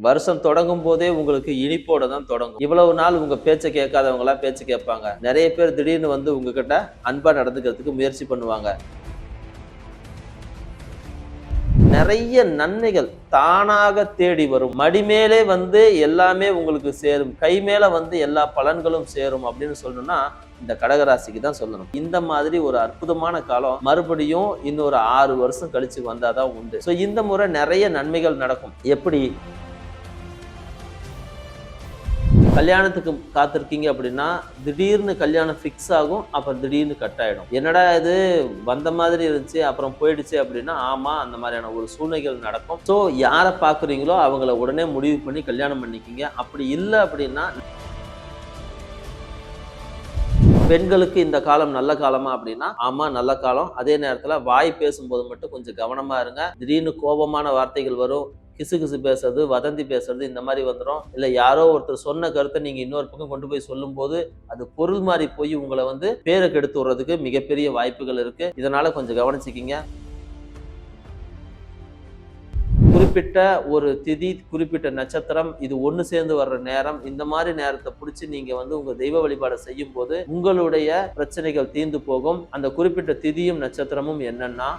வருஷம் தொடங்கும் போதே உங்களுக்கு இனிப்போட தான் தொடங்கும். இவ்வளவு நாள் உங்க பேச்சை கேட்காதவங்களா பேச்சு கேட்பாங்க. நிறைய பேர் திடீர்னு வந்து உங்ககிட்ட அன்பா நடந்துக்கிறதுக்கு முயற்சி பண்ணுவாங்க. நிறைய நன்மைகள் தானாக தேடி வரும். மடிமேலே வந்து எல்லாமே உங்களுக்கு சேரும், கை மேல வந்து எல்லா பலன்களும் சேரும் அப்படின்னு சொல்லணும்னா இந்த கடகராசிக்கு தான் சொல்லணும். இந்த மாதிரி ஒரு அற்புதமான காலம் மறுபடியும் இன்னொரு 6 வருஷம் கழிச்சு வந்தாதான் உண்டு. ஸோ இந்த முறை நிறைய நன்மைகள் நடக்கும். எப்படி? கல்யாணத்துக்கு காத்திருக்கீங்க அப்படின்னா திடீர்னு கல்யாணம் ஃபிக்ஸ் ஆகும், அப்புறம் திடீர்னு கட் ஆகிடும். என்னடா இது வந்த மாதிரி இருந்துச்சு அப்புறம் போயிடுச்சு அப்படின்னா ஆமாம், அந்த மாதிரியான ஒரு சூழ்நிலைகள் நடக்கும். ஸோ யாரை பார்க்குறீங்களோ அவங்கள உடனே முடிவு பண்ணி கல்யாணம் பண்ணிக்கிங்க. அப்படி இல்லை அப்படின்னா பெண்களுக்கு இந்த காலம் நல்ல காலமா அப்படின்னா ஆமா நல்ல காலம். அதே நேரத்தில் வாய் பேசும்போது மட்டும் கொஞ்சம் கவனமா இருங்க. திடீர்னு கோபமான வார்த்தைகள் வரும், கிசு கிசு பேசுறது, வதந்தி பேசுறது, இந்த மாதிரி வந்துடும். இல்லை யாரோ ஒருத்தர் சொன்ன கருத்தை நீங்க இன்னொரு பக்கம் கொண்டு போய் சொல்லும் போது அது பொருள் மாதிரி போய் உங்களை வந்து பேரை கெடுத்து விடுறதுக்கு மிகப்பெரிய வாய்ப்புகள் இருக்கு. இதனால கொஞ்சம் கவனிச்சுக்கிங்க. குறிப்பிட்ட ஒரு திதி, குறிப்பிட்ட நட்சத்திரம், இது ஒன்று சேர்ந்து வர்ற நேரம், இந்த மாதிரி நேரத்தை பிடிச்சி நீங்க வந்து உங்க தெய்வ வழிபாடை செய்யும் போது உங்களுடைய பிரச்சனைகள் தீர்ந்து போகும். அந்த குறிப்பிட்ட திதியும் நட்சத்திரமும் என்னன்னா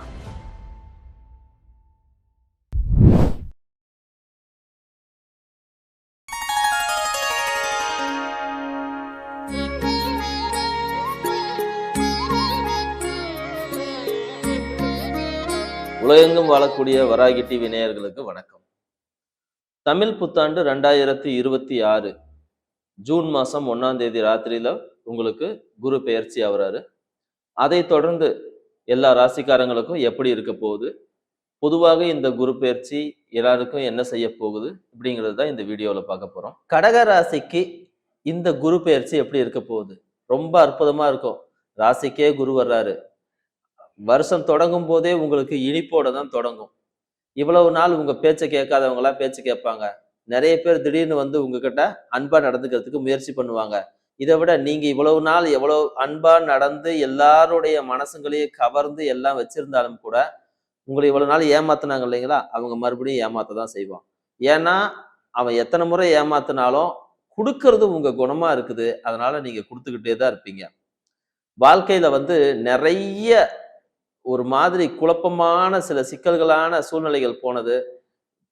உலகெங்கும் வாழக்கூடிய வராகி டிவி நேயர்களுக்கு வணக்கம். தமிழ் புத்தாண்டு 2026 ஜூன் மாதம் 1ஆம் தேதி ராத்திரியில் உங்களுக்கு குரு பெயர்ச்சி ஆகுறாரு. அதை தொடர்ந்து எல்லா ராசிக்காரங்களுக்கும் எப்படி இருக்க போகுது, பொதுவாக இந்த குரு பெயர்ச்சி எல்லாருக்கும் என்ன செய்ய போகுது இப்படிங்கிறது தான் இந்த வீடியோவில் பார்க்க போகிறோம். கடக ராசிக்கு இந்த குரு பெயர்ச்சி எப்படி இருக்க போகுது? ரொம்ப அற்புதமாக இருக்கும். ராசிக்கே குரு வர்றாரு. வருஷம் தொடங்கும் போதே உங்களுக்கு இனிப்போட தான் தொடங்கும். இவ்வளவு நாள் உங்க பேச்சை கேட்காதவங்களா பேச்சு கேட்பாங்க. நிறைய பேர் திடீர்னு வந்து உங்ககிட்ட அன்பா நடந்துக்கிறதுக்கு முயற்சி பண்ணுவாங்க. இதை விட நீங்க இவ்வளவு நாள் எவ்வளவு அன்பா நடந்து எல்லாருடைய மனசுங்களையும் கவர்ந்து எல்லாம் வச்சிருந்தாலும் கூட உங்களை இவ்வளவு நாள் ஏமாத்தினாங்க இல்லைங்களா, அவங்க மறுபடியும் ஏமாத்த தான் செய்வான். ஏன்னா அவன் எத்தனை முறை ஏமாத்தினாலும் கொடுக்கறது உங்க குணமா இருக்குது. அதனால நீங்க கொடுத்துக்கிட்டே தான் இருப்பீங்க. வாழ்க்கையில வந்து நிறைய ஒரு மாதிரி குழப்பமான சில சிக்கல்களான சூழ்நிலைகள் போனது.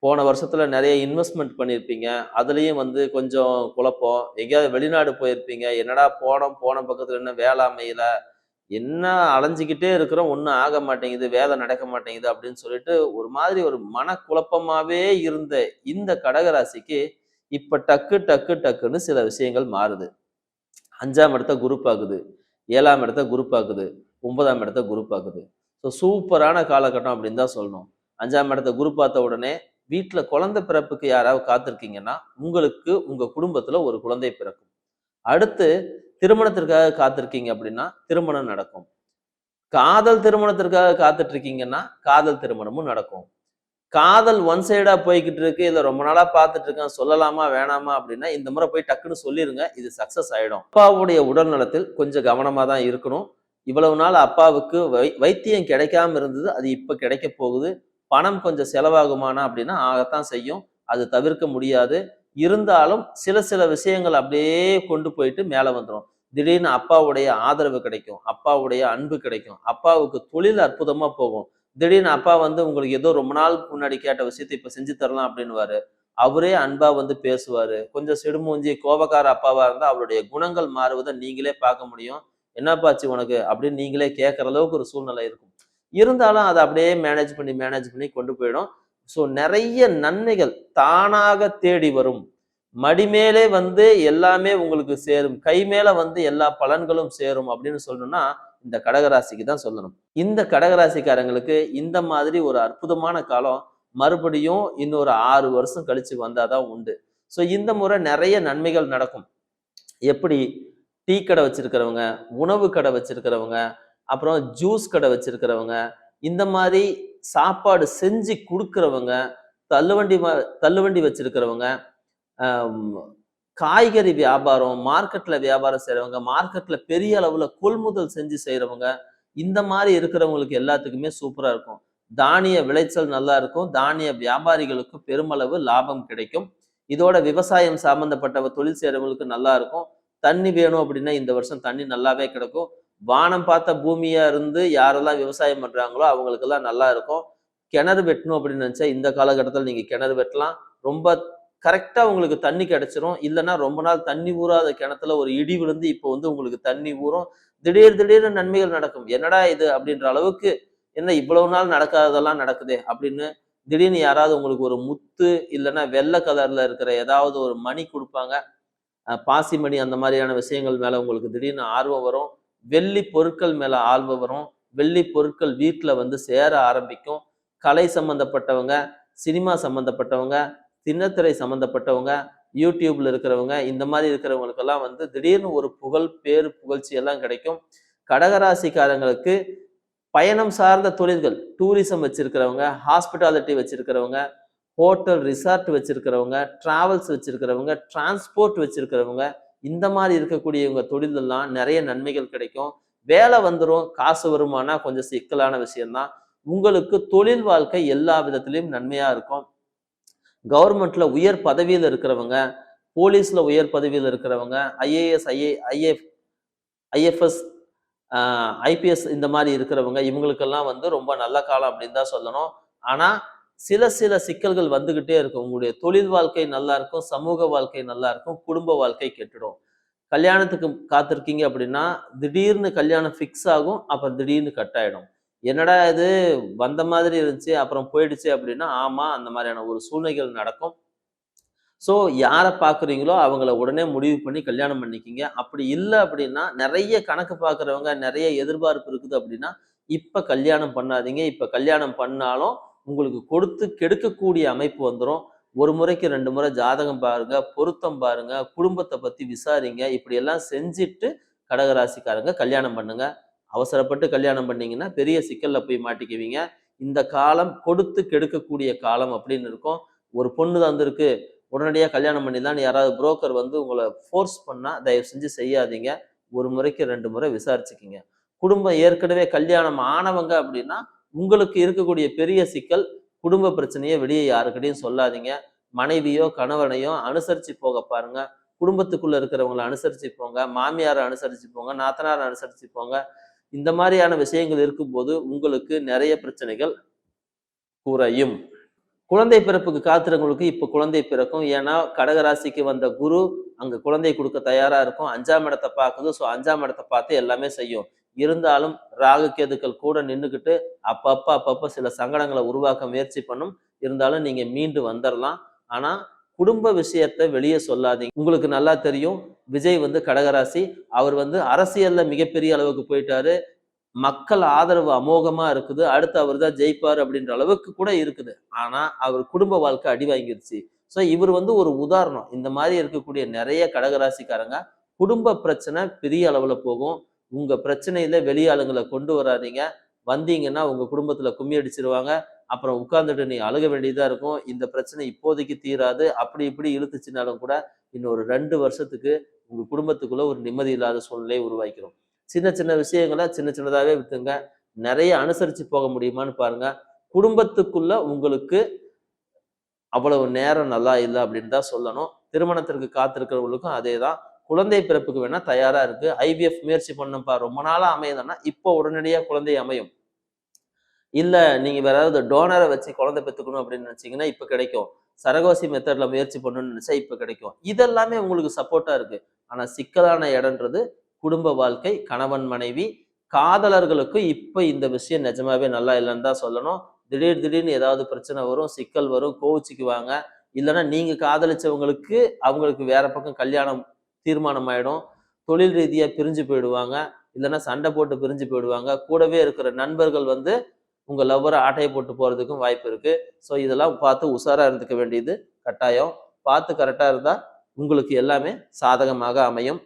போன வருஷத்துல நிறைய இன்வெஸ்ட்மெண்ட் பண்ணியிருப்பீங்க, அதுலேயும் வந்து கொஞ்சம் குழப்பம். எங்கேயாவது வெளிநாடு போயிருப்பீங்க, என்னடா போன பக்கத்துல என்ன வேலை அமையல, என்ன அலைஞ்சிக்கிட்டே இருக்கிறோம், ஒன்றும் ஆக மாட்டேங்குது, வேலை நடக்க மாட்டேங்குது அப்படின்னு சொல்லிட்டு ஒரு மாதிரி ஒரு மனக்குழப்பமாவே இருந்த இந்த கடகராசிக்கு இப்ப டக்கு டக்கு டக்குன்னு சில விஷயங்கள் மாறுது. 5ஆம் இடத்த குரு பார்க்குது, 7ஆம் இடத்த குரு பார்க்குது, 9ஆம் இடத்த குரு பார்க்குது. ஸோ சூப்பரான காலகட்டம் அப்படின்னு தான் சொல்லணும். 5ஆம் இடத்த குரு பார்த்த உடனே வீட்டில் குழந்தை பிறப்புக்கு யாராவது காத்திருக்கீங்கன்னா உங்களுக்கு உங்க குடும்பத்துல ஒரு குழந்தை பிறக்கும். அடுத்து திருமணத்திற்காக காத்திருக்கீங்க அப்படின்னா திருமணம் நடக்கும். காதல் திருமணத்திற்காக காத்துட்டு இருக்கீங்கன்னா காதல் திருமணமும் நடக்கும். காதல் ஒன் சைடா போய்கிட்டு இருக்கு, இல்ல ரொம்ப நாளா பார்த்துட்டு இருக்கேன், சொல்லலாமா வேணாமா அப்படின்னா இந்த முறை போய் டக்குன்னு சொல்லிருங்க, இது சக்சஸ் ஆயிடும். அப்பாவுடைய உடல் நலத்தில் கொஞ்சம் கவனமா தான் இருக்கணும். இவ்வளவு நாள் அப்பாவுக்கு வைத்தியம் கிடைக்காம இருந்தது, அது இப்ப கிடைக்க போகுது. பணம் கொஞ்சம் செலவாகுமானா அப்படின்னா ஆகத்தான் செய்யும், அது தவிர்க்க முடியாது. இருந்தாலும் சில சில விஷயங்கள் அப்படியே கொண்டு போயிட்டு மேல வந்துடும். திடீர்னு அப்பாவுடைய ஆதரவு கிடைக்கும், அப்பாவுடைய அன்பு கிடைக்கும், அப்பாவுக்கு தொழில் அற்புதமா போகும். திடீர்னு அப்பா வந்து உங்களுக்கு ஏதோ ரொம்ப நாள் முன்னாடி கேட்ட விஷயத்தை இப்ப செஞ்சு தரலாம் அப்படின்னுவாரு. அவரே அன்பா வந்து பேசுவாரு. கொஞ்சம் சிடுமூஞ்சி கோபக்கார அப்பாவா இருந்தா அவருடைய குணங்கள் மாறுவதை நீங்களே பார்க்க முடியும். என்னப்பாச்சு உனக்கு அப்படின்னு நீங்களே கேட்கற அளவுக்கு ஒரு சூழ்நிலை இருக்கும். இருந்தாலும் அதை அப்படியே மேனேஜ் பண்ணி கொண்டு போயிடும். ஸோ நிறைய நன்மைகள் தானாக தேடி வரும். மடிமேலே வந்து எல்லாமே உங்களுக்கு சேரும், கை மேல வந்து எல்லா பலன்களும் சேரும் அப்படின்னு சொல்லணும்னா இந்த கடகராசிக்கு தான் சொல்லணும். இந்த கடகராசிக்காரங்களுக்கு இந்த மாதிரி ஒரு அற்புதமான காலம் மறுபடியும் இன்னொரு 6 வருஷம் கழிச்சு வந்தாதான் உண்டு. ஸோ இந்த முறை நிறைய நன்மைகள் நடக்கும். எப்படி? டீ கடை வச்சிருக்கிறவங்க, உணவு கடை வச்சிருக்கிறவங்க, அப்புறம் ஜூஸ் கடை வச்சிருக்கிறவங்க, இந்த மாதிரி சாப்பாடு செஞ்சு கொடுக்குறவங்க, தள்ளுவண்டி வச்சிருக்கிறவங்க, காய்கறி வியாபாரம், மார்க்கெட்ல வியாபாரம் செய்யறவங்க, மார்க்கெட்ல பெரிய அளவுல கொள்முதல் செஞ்சு செய்யறவங்க, இந்த மாதிரி இருக்கிறவங்களுக்கு எல்லாத்துக்குமே சூப்பரா இருக்கும். தானிய விளைச்சல் நல்லா இருக்கும். தானிய வியாபாரிகளுக்கு பெருமளவு லாபம் கிடைக்கும். இதோட விவசாயம் சம்பந்தப்பட்ட தொழில் செய்றவங்களுக்கு நல்லா இருக்கும். தண்ணி வேணும் அப்படின்னா இந்த வருஷம் தண்ணி நல்லாவே கிடைக்கும். வானம் பார்த்த பூமியா இருந்து யாரெல்லாம் விவசாயம் பண்றாங்களோ அவங்களுக்கெல்லாம் நல்லா இருக்கும். கிணறு வெட்டணும் அப்படின்னு நினைச்சா இந்த காலகட்டத்தில் நீங்க கிணறு வெட்டலாம். ரொம்ப கரெக்டா உங்களுக்கு தண்ணி கிடைச்சிரும். இல்லைன்னா ரொம்ப நாள் தண்ணி ஊறாத கிணத்துல ஒரு இடி விழுந்து இப்போ வந்து உங்களுக்கு தண்ணி ஊறும். திடீர்னு நன்மைகள் நடக்கும். என்னடா இது அப்படின்ற அளவுக்கு என்ன இவ்வளவு நாள் நடக்காததெல்லாம் நடக்குதே அப்படின்னு திடீர்னு யாராவது உங்களுக்கு ஒரு முத்து இல்லைன்னா வெள்ளை கலர்ல இருக்கிற ஏதாவது ஒரு மணி கொடுப்பாங்க. பாசி மணி அந்த மாதிரியான விஷயங்கள் மேல உங்களுக்கு திடீர்னு ஆர்வம் வரும். வெள்ளி பொருட்கள் மேல ஆர்வம் வரும். வெள்ளி பொருட்கள் வீட்டுல வந்து சேர ஆரம்பிக்கும். கலை சம்பந்தப்பட்டவங்க, சினிமா சம்பந்தப்பட்டவங்க, திரைத்துறை சம்பந்தப்பட்டவங்க, யூடியூப்ல இருக்கிறவங்க, இந்த மாதிரி இருக்கிறவங்களுக்கெல்லாம் வந்து திடீர்னு ஒரு புகழ், பேரு, புகழ்ச்சி எல்லாம் கிடைக்கும். கடகராசிக்காரங்களுக்கு பயணம் சார்ந்த தொழில்கள், டூரிசம் வச்சிருக்கிறவங்க, ஹாஸ்பிட்டாலிட்டி வச்சிருக்கிறவங்க, ஹோட்டல், ரிசார்ட் வச்சிருக்கிறவங்க, டிராவல்ஸ் வச்சிருக்கிறவங்க, டிரான்ஸ்போர்ட் வச்சிருக்கிறவங்க, இந்த மாதிரி இருக்கக்கூடியவங்க தொழிலெல்லாம் நிறைய நன்மைகள் கிடைக்கும். வேலை வந்துடும், காசு வருமானா கொஞ்சம் சிக்கலான விஷயம்தான். உங்களுக்கு தொழில் வாழ்க்கை எல்லா விதத்திலையும் நன்மையா இருக்கும். கவர்மெண்ட்ல உயர் பதவியில் இருக்கிறவங்க, போலீஸ்ல உயர் பதவியில் இருக்கிறவங்க, ஐஏஎஸ், ஐஎஃப்எஸ், ஐபிஎஸ் இந்த மாதிரி இருக்கிறவங்க இவங்களுக்கெல்லாம் வந்து ரொம்ப நல்ல காலம் அப்படின்னு தான் சொல்லணும். ஆனா சில சிக்கல்கள் வந்துகிட்டே இருக்கும். உங்களுடைய தொழில் வாழ்க்கை நல்லா இருக்கும், சமூக வாழ்க்கை நல்லா இருக்கும், குடும்ப வாழ்க்கை கெட்டுடும். கல்யாணத்துக்கு காத்திருக்கீங்க அப்படின்னா திடீர்னு கல்யாணம் ஃபிக்ஸ் ஆகும், அப்புறம் திடீர்னு கட் ஆயிடும். என்னடா இது வந்த மாதிரி இருந்துச்சு அப்புறம் போயிடுச்சு அப்படின்னா, ஆமா அந்த மாதிரியான ஒரு சூழ்நிலைகள் நடக்கும். ஸோ யாரை பார்க்குறீங்களோ அவங்கள உடனே முடிவு பண்ணி கல்யாணம் பண்ணிக்கிங்க. அப்படி இல்லை அப்படின்னா நிறைய கணக்கு பார்க்குறவங்க, நிறைய எதிர்பார்ப்பு இருக்குது அப்படின்னா இப்ப கல்யாணம் பண்ணாதீங்க. இப்ப கல்யாணம் பண்ணாலும் உங்களுக்கு கொடுத்து கெடுக்கக்கூடிய அமைப்பு வந்துடும். ஒரு முறைக்கு 2 முறை ஜாதகம் பாருங்க, பொருத்தம் பாருங்க, குடும்பத்தை பத்தி விசாரிங்க. இப்படி எல்லாம் செஞ்சுட்டு கடகராசிக்காரங்க கல்யாணம் பண்ணுங்க. அவசரப்பட்டு கல்யாணம் பண்ணீங்கன்னா பெரிய சிக்கல்ல போய் மாட்டிக்குவீங்க. இந்த காலம் கொடுத்து கெடுக்கக்கூடிய காலம் அப்படின்னு இருக்கும். ஒரு பொண்ணு தான் வந்திருக்கு, உடனடியாக கல்யாணம் பண்ணிடலான்னு யாராவது புரோக்கர் வந்து உங்களை ஃபோர்ஸ் பண்ணா தயவு செஞ்சு செய்யாதீங்க. ஒரு முறைக்கு 2 முறை விசாரிச்சுக்கிங்க. குடும்பம் ஏற்கனவே கல்யாணம் ஆனவங்க அப்படின்னா உங்களுக்கு இருக்கக்கூடிய பெரிய சிக்கல், குடும்ப பிரச்சனையை வெளியே யாருக்கிட்டையும் சொல்லாதீங்க. மனைவியோ கணவனையோ அனுசரிச்சு போக பாருங்க. குடும்பத்துக்குள்ள இருக்கிறவங்களை அனுசரிச்சு போங்க, மாமியாரை அனுசரிச்சு போங்க, நாத்தனாரை அனுசரிச்சு போங்க. இந்த மாதிரியான விஷயங்கள் இருக்கும்போது உங்களுக்கு நிறைய பிரச்சனைகள் குறையும். குழந்தை பிறப்புக்கு காத்துறவங்களுக்கு இப்ப குழந்தை பிறக்கும். ஏன்னா கடகராசிக்கு வந்த குரு அங்க குழந்தை கொடுக்க தயாரா இருக்கும். 5ஆம் இடத்தை பார்க்குது. ஸோ 5ஆம் இடத்தை பார்த்து எல்லாமே செய்யும். இருந்தாலும் ராகு கேதுக்கள் கூட நின்றுக்கிட்டு அப்பப்ப சில சங்கடங்களை உருவாக்க முயற்சி பண்ணும். இருந்தாலும் நீங்க மீண்டு வந்துடலாம். ஆனா குடும்ப விஷயத்த வெளியே சொல்லாதீங்க. உங்களுக்கு நல்லா தெரியும், விஜய் வந்து கடகராசி. அவர் வந்து அரசியல்ல மிகப்பெரிய அளவுக்கு போயிட்டாரு. மக்கள் ஆதரவு அமோகமா இருக்குது. அடுத்து அவர் தான் ஜெயிப்பார் அப்படின்ற அளவுக்கு கூட இருக்குது. ஆனா அவர் குடும்ப வாழ்க்கை அடி வாங்கிருச்சு. ஸோ இவர் வந்து ஒரு உதாரணம். இந்த மாதிரி இருக்கக்கூடிய நிறைய கடகராசிக்காரங்க குடும்ப பிரச்சனை பெரிய அளவுல போகும். உங்க பிரச்சனையில வெளியாளுங்களை கொண்டு வராதீங்க. வந்தீங்கன்னா உங்க குடும்பத்துல கும்மி அடிச்சிருவாங்க. அப்புறம் உட்கார்ந்துட்டு நீ அழுக வேண்டியதா இருக்கும். இந்த பிரச்சனை இப்போதைக்கு தீராது. அப்படி இப்படி இழுத்துச்சுனாலும் கூட இன்னொரு 2 வருஷத்துக்கு உங்க குடும்பத்துக்குள்ள ஒரு நிம்மதி இல்லாத சூழ்நிலையை உருவாக்கிறோம். சின்ன சின்ன விஷயங்களை சின்னதாவே விட்டுங்க. நிறைய அனுசரிச்சு போக முடியுமான்னு பாருங்க. குடும்பத்துக்குள்ள உங்களுக்கு அவ்வளவு நேரம் நல்லா இல்லை அப்படின்னு தான் சொல்லணும். திருமணத்திற்கு காத்திருக்கிறவங்களுக்கும் அதே தான். குழந்தை பிறப்புக்கு வேணா தயாரா இருக்கு. ஐவிஎஃப் முயற்சி பண்ணும்பா, ரொம்ப நாளா அமையுதுன்னா இப்போ உடனடியா குழந்தை அமையும். இல்ல நீங்க வேற ஏதாவது டோனரை வச்சு குழந்தை பெற்றுக்கணும் அப்படின்னு நினைச்சீங்கன்னா இப்ப கிடைக்கும். சரகோசி மெத்தட்ல முயற்சி பண்ணணும்னு நினைச்சா இப்ப கிடைக்கும். இதெல்லாமே உங்களுக்கு சப்போர்ட்டா இருக்கு. ஆனா சிக்கலான இடம்ன்றது குடும்ப வாழ்க்கை, கணவன் மனைவி, காதலர்களுக்கு இப்ப இந்த விஷயம் நிஜமாவே நல்லா இல்லைன்னு தான் சொல்லணும். திடீர்னு ஏதாவது பிரச்சனை வரும், சிக்கல் வரும், கோவிச்சுக்குவாங்க. இல்லைன்னா நீங்க காதலிச்சவங்களுக்கு அவங்களுக்கு வேற பக்கம் கல்யாணம் தீர்மானம் ஆயிடும். தொழில் ரீதியா பிரிஞ்சு போயிடுவாங்க. இல்லைன்னா சண்டை போட்டு பிரிஞ்சு போயிடுவாங்க. கூடவே இருக்கிற நண்பர்கள் வந்து உங்க லவ்வரை ஆட்டையை போட்டு போறதுக்கும் வாய்ப்பு இருக்கு. ஸோ இதெல்லாம் பார்த்து உஷாரா இருந்துக்க வேண்டியது கட்டாயம். பார்த்து கரெக்டா இருந்தா உங்களுக்கு எல்லாமே சாதகமாக அமையும்.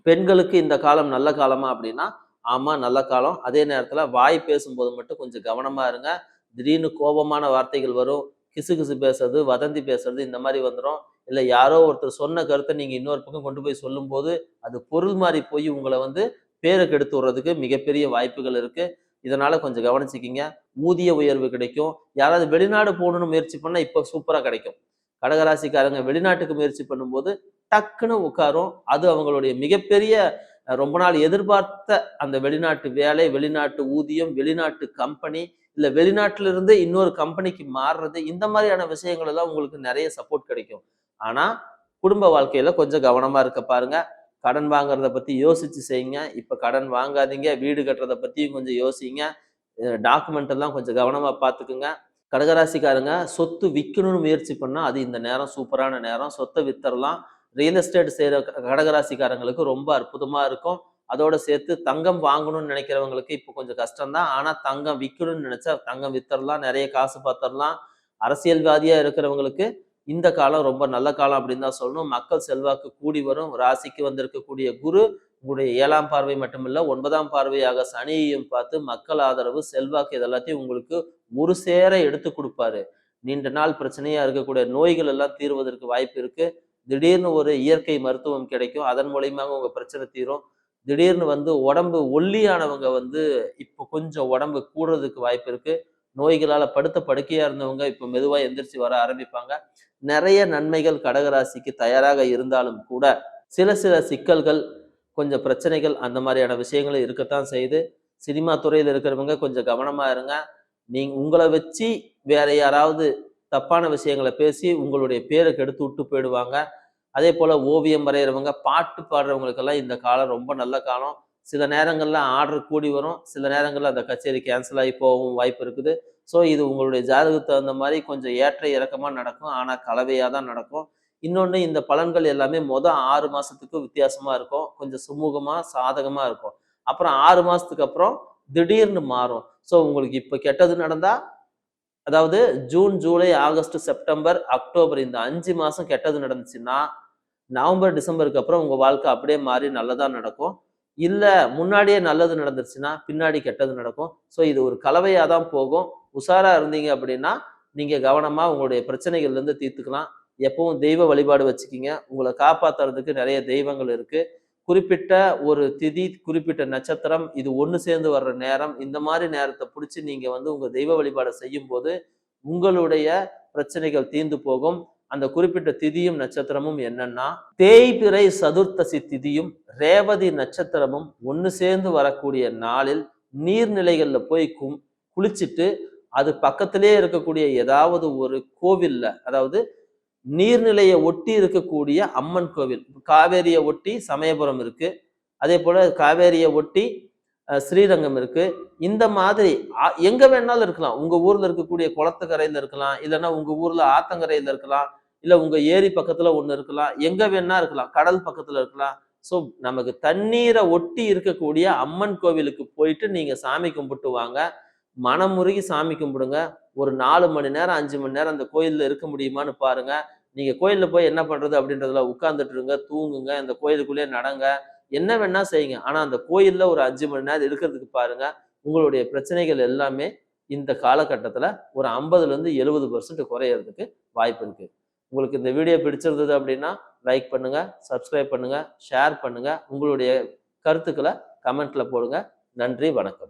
பெண்களுக்கு இந்த காலம் நல்ல காலமா அப்படின்னா ஆமா நல்ல காலம். அதே நேரத்துல வாய் பேசும்போது மட்டும் கொஞ்சம் கவனமா இருங்க. திடீர்னு கோபமான வார்த்தைகள் வரும். கிசு பேசுறது, வதந்தி பேசுறது இந்த மாதிரி வந்துடும். இல்லை யாரோ ஒருத்தர் சொன்ன கருத்தை நீங்க இன்னொரு பக்கம் கொண்டு போய் சொல்லும் போது அது பொருள் மாறி போய் உங்களை வந்து பேரை கெடுத்து விடுறதுக்கு மிகப்பெரிய வாய்ப்புகள் இருக்கு. இதனால கொஞ்சம் கவனிச்சுக்கிங்க. ஊதிய உயர்வு கிடைக்கும். யாராவது வெளிநாடு போகணும்னு முயற்சி பண்ணா இப்ப சூப்பரா கிடைக்கும். கடகராசிக்காரங்க வெளிநாட்டுக்கு முயற்சி பண்ணும்போது டக்குன்னு உட்காரும். அது அவங்களுடைய மிகப்பெரிய ரொம்ப நாள் எதிர்பார்த்த அந்த வெளிநாட்டு வேலை, வெளிநாட்டு ஊதியம், வெளிநாட்டு கம்பெனி, இல்ல வெளிநாட்டில இருந்து இன்னொரு கம்பெனிக்கு மாறுறது, இந்த மாதிரியான விஷயங்கள் எல்லாம் உங்களுக்கு நிறைய சப்போர்ட் கிடைக்கும். ஆனா குடும்ப வாழ்க்கையில கொஞ்சம் கவனமா இருக்க பாருங்க. கடன் வாங்குறத பத்தி யோசிச்சு செய்யுங்க. இப்ப கடன் வாங்காதீங்க. வீடு கட்டுறத பத்தியும் கொஞ்சம் யோசிங்க. டாக்குமெண்ட் எல்லாம் கொஞ்சம் கவனமா பார்த்துக்குங்க. கடகராசிக்காரங்க சொத்து விக்கணும்னு முயற்சி பண்ணா அது இந்த நேரம் சூப்பரான நேரம். சொத்தை வித்தரலாம். ரியல் எஸ்டேட் செய்யற கடகராசிக்காரங்களுக்கு ரொம்ப அற்புதமா இருக்கும். அதோட சேர்த்து தங்கம் வாங்கணும்னு நினைக்கிறவங்களுக்கு இப்போ கொஞ்சம் கஷ்டம் தான். ஆனா தங்கம் விக்கணும்னு நினைச்சா தங்கம் வித்தரலாம். நிறைய காசு பார்த்துரலாம். அரசியல்வாதியா இருக்கிறவங்களுக்கு இந்த காலம் ரொம்ப நல்ல காலம் அப்படின்னு தான் சொல்லணும். மக்கள் செல்வாக்கு கூடி வரும். ராசிக்கு வந்திருக்கக்கூடிய குரு உங்களுடைய 7ஆம் பார்வை மட்டுமில்ல 9ஆம் பார்வையாக சனியையும் பார்த்து மக்கள் ஆதரவு, செல்வாக்கு இதெல்லாத்தையும் உங்களுக்கு ஒரு சேர எடுத்து கொடுப்பாரு. நீண்ட நாள் பிரச்சனையா இருக்கக்கூடிய நோய்கள் எல்லாம் தீர்வதற்கு வாய்ப்பு இருக்கு. திடீர்னு ஒரு இயற்கை மருத்துவம் கிடைக்கும். அதன் மூலியமாக உங்க பிரச்சனை தீரும். திடீர்னு உடம்பு ஒல்லியானவங்க இப்போ கொஞ்சம் உடம்பு கூடுறதுக்கு வாய்ப்பு இருக்கு. நோய்களால படுத்த படுக்கையா இருந்தவங்க இப்போ மெதுவா எந்திரிச்சு வர ஆரம்பிப்பாங்க. நிறைய நன்மைகள் கடகராசிக்கு தயாராக இருந்தாலும் கூட சில சில சிக்கல்கள், கொஞ்சம் பிரச்சனைகள் அந்த மாதிரியான விஷயங்களும் இருக்கத்தான் செய்யுது. சினிமா துறையில இருக்கிறவங்க கொஞ்சம் கவனமா இருங்க. நீங்க உங்களை வச்சு வேற யாராவது தப்பான விஷயங்களை பேசி உங்களுடைய பேரை கெடுத்து விட்டு போயிடுவாங்க. அதே போல ஓவியம் வரைகிறவங்க, பாட்டு பாடுறவங்களுக்கெல்லாம் இந்த காலம் ரொம்ப நல்ல காலம். சில நேரங்கள்ல ஆர்டர் கூடி வரும். சில நேரங்கள்ல அந்த கச்சேரி கேன்சல் ஆகி போகவும் வாய்ப்பு இருக்குது. ஸோ இது உங்களுடைய ஜாதகத்துக்கு தகுந்த மாதிரி கொஞ்சம் ஏற்ற இறக்கமா நடக்கும். ஆனா கலவையா தான் நடக்கும். இன்னொன்னு இந்த பலன்கள் எல்லாமே 6 மாசத்துக்கு வித்தியாசமா இருக்கும். கொஞ்சம் சுமூகமா, சாதகமா இருக்கும். அப்புறம் 6 மாசத்துக்கு அப்புறம் திடீர்னு மாறும். ஸோ உங்களுக்கு இப்ப கெட்டது நடந்தா, அதாவது June, July, August, September, October இந்த 5 மாசம் கெட்டது நடந்துச்சுன்னா, நவம்பர், டிசம்பருக்கு அப்புறம் உங்க வாழ்க்கை அப்படியே மாறி நல்லதா நடக்கும். இல்ல முன்னாடியே நல்லது நடந்துருச்சுன்னா, பின்னாடி கெட்டது நடக்கும். ஸோ இது ஒரு கலவையா தான் போகும். உஷாரா இருந்தீங்க அப்படின்னா, நீங்க கவனமா உங்களுடைய பிரச்சனைகள்ல இருந்து தீர்த்துக்கலாம். எப்பவும் தெய்வ வழிபாடு வச்சுக்கிங்க. உங்களை காப்பாத்துறதுக்கு நிறைய தெய்வங்கள் இருக்கு. குறிப்பிட்ட ஒரு திதி, குறிப்பிட்ட நட்சத்திரம் இது ஒண்ணு சேர்ந்து வர்ற நேரம், இந்த மாதிரி நேரத்தை பிடிச்சு நீங்க உங்க தெய்வ வழிபாடை செய்யும்போது, உங்களுடைய பிரச்சனைகள் தீர்ந்து போகும். அந்த குறிப்பிட்ட திதியும் நட்சத்திரமும் என்னன்னா, தேய்பிறை சதுர்த்தசி திதியும் ரேவதி நட்சத்திரமும் ஒண்ணு சேர்ந்து வரக்கூடிய நாளில் நீர்நிலைகள்ல போய் குளிச்சுட்டு, அது பக்கத்திலே இருக்கக்கூடிய ஏதாவது ஒரு கோவில்ல, அதாவது நீர்நிலையை ஒட்டி இருக்கக்கூடிய அம்மன் கோவில், காவேரியை ஒட்டி சமயபுரம் இருக்கு. அதே போல காவேரியை ஒட்டி ஸ்ரீரங்கம் இருக்கு. இந்த மாதிரி எங்க வேணாலும் இருக்கலாம். உங்க ஊர்ல இருக்கக்கூடிய குளத்துக்கரையில இருக்கலாம், இல்லைன்னா உங்க ஊர்ல ஆத்தங்கரையில இருக்கலாம், இல்ல உங்க ஏரி பக்கத்துல ஒண்ணு இருக்கலாம், எங்க வேணா இருக்கலாம், கடல் பக்கத்துல இருக்கலாம். ஸோ நமக்கு தண்ணீரை ஒட்டி இருக்கக்கூடிய அம்மன் கோவிலுக்கு போயிட்டு நீங்க சாமி கும்பிட்டு வாங்க. மனமுருகி சாமி கும்பிடுங்க. ஒரு 4 மணி நேரம் 5 மணி நேரம் அந்த கோயில்ல இருக்க முடியுமான்னு பாருங்க. நீங்க கோயில்ல போய் என்ன பண்றது அப்படின்றதுல உட்கார்ந்துட்டு இருங்க, தூங்குங்க, இந்த கோயிலுக்குள்ளேயே நடங்க, என்ன வேணா செய்யுங்க. ஆனா அந்த கோயில்ல ஒரு 5 மணி நேரம் இருக்கிறதுக்கு பாருங்க. உங்களுடைய பிரச்சனைகள் எல்லாமே இந்த காலகட்டத்துல ஒரு 50ல இருந்து 70% குறையறதுக்கு வாய்ப்பு இருக்கு. உங்களுக்கு இந்த வீடியோ பிடிச்சிருந்தது அப்படின்னா லைக் பண்ணுங்க, சப்ஸ்கிரைப் பண்ணுங்க, ஷேர் பண்ணுங்க. உங்களுடைய கருத்துக்களை கமெண்ட்ல போடுங்க. நன்றி, வணக்கம்.